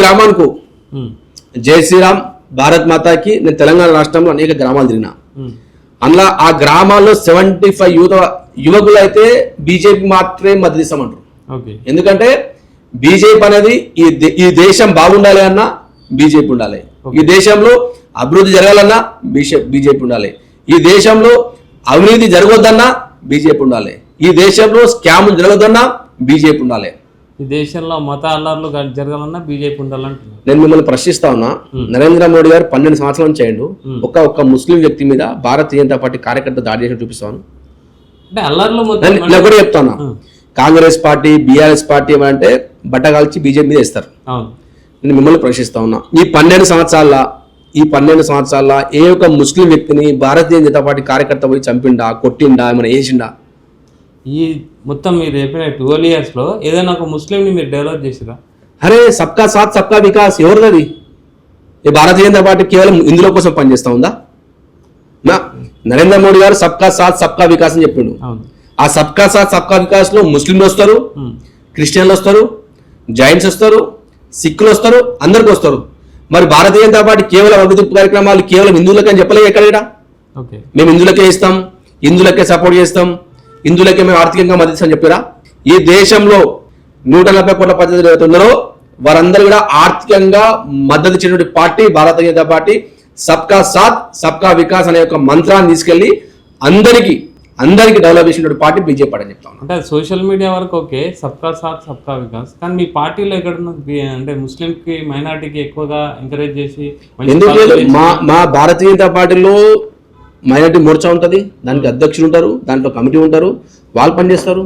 గ్రామానికి జై శ్రీరామ్ భారత్ మాతాకి నేను తెలంగాణ రాష్ట్రంలో అనేక గ్రామాలు తిరిగినా. అందులో ఆ గ్రామాల్లో 75 యువకులు అయితే బీజేపీ మాత్రమే మద్దతు ఇస్తామంటారు. ఎందుకంటే బీజేపీ అనేది ఈ దేశం బాగుండాలి అన్నా బీజేపీ ఉండాలి, ఈ దేశంలో అభివృద్ధి జరగాలన్నా బీజేపీ ఉండాలి, ఈ దేశంలో అవినీతి జరగొద్దన్నా బీజేపీ ఉండాలి, ఈ దేశంలో స్కాములు జరగొద్దన్నా బీజేపీ ఉండాలి, ఈ దేశంలో మత అల్లర్లు జరగాలన్నా బీజేపీ ఉండాలంటున్నా. నేను మిమ్మల్ని ప్రశ్నిస్తా ఉన్నా. నరేంద్ర మోడీ గారు 12 సంవత్సరాలు చేయండు, ఒక్క ముస్లిం వ్యక్తి మీద భారతీయ జనతా పార్టీ కార్యకర్త దాడి చేసి చూపిస్తాను. అంటే అల్లర్లు ఇలా కూడా చెప్తాను, కాంగ్రెస్ పార్టీ బీఆర్ఎస్ పార్టీ ఏమంటే బట్టగాల్చి బీజేపీ మీద వేస్తారు. నేను మిమ్మల్ని ప్రశ్నిస్తా ఉన్నా, ఈ 12 సంవత్సరాల ఏ ఒక్క ముస్లిం వ్యక్తిని భారతీయ జనతా పార్టీ కార్యకర్త పోయి చంపిండా, కొట్టిండా, ఏమైనా వేసిండా? ఈ మొత్తం మీరు చెప్పిన 12 years లో ఏదైనా ఒక ముస్లింని మీరు డెవలప్ చేసిరా? అరే సబ్కా సాత్ సబ్కా వికాస్ ఎవరిది? ఈ భారతీయ జనతా పార్టీ కేవలం ఇందులో కోసం పనిచేస్తా ఉందా? నరేంద్ర మోడీ గారు సబ్కా సాత్ సబ్కా వికాస్ అని చెప్పిండు. ఆ సబ్కా సాత్ సబ్కా వికాస్ లో ముస్లింలు వస్తారు, క్రిస్టియన్లు వస్తారు, జైన్స్ వస్తారు, సిక్కులు వస్తారు, అందరికి వస్తారు. మరి భారతీయ జనతా పార్టీ కేవలం అభివృద్ధి కార్యక్రమాలు కేవలం హిందువులకే అని చెప్పలేదు ఎక్కడ. మేము హిందువులకే ఇస్తాం, హిందువులకే సపోర్ట్ చేస్తాం, హిందువులకే మేము ఆర్థికంగా మద్దతు అని చెప్పారా? ఈ దేశంలో 140 కోట్ల ప్రజలు అవుతున్నారో వారందరూ కూడా ఆర్థికంగా మద్దతు ఇచ్చినటువంటి పార్టీ భారతీయ జనతా పార్టీ. సబ్కా సాత్ సబ్కా వికాస్ అనే ఒక మంత్రాన్ని తీసుకెళ్లి అందరికీ డెవలప్ చేసినటువంటి పార్టీ బీజేపీ అని చెప్తాను. అంటే సోషల్ మీడియా వరకు ఓకే, సబ్కా సాత్ సబ్కా వికాస్, కానీ మీ పార్టీలో ఎక్కడున్న అంటే ముస్లింకి మైనార్టీకి ఎక్కువగా ఎంకరేజ్ చేసి ఎందుకు లేదు? మా భారతీయ జనతా పార్టీలో మైనార్టీ మోర్చా ఉంటుంది, దానికి అధ్యక్షులు ఉంటారు, దాంట్లో కమిటీ ఉంటారు, వాళ్ళు పనిచేస్తారు.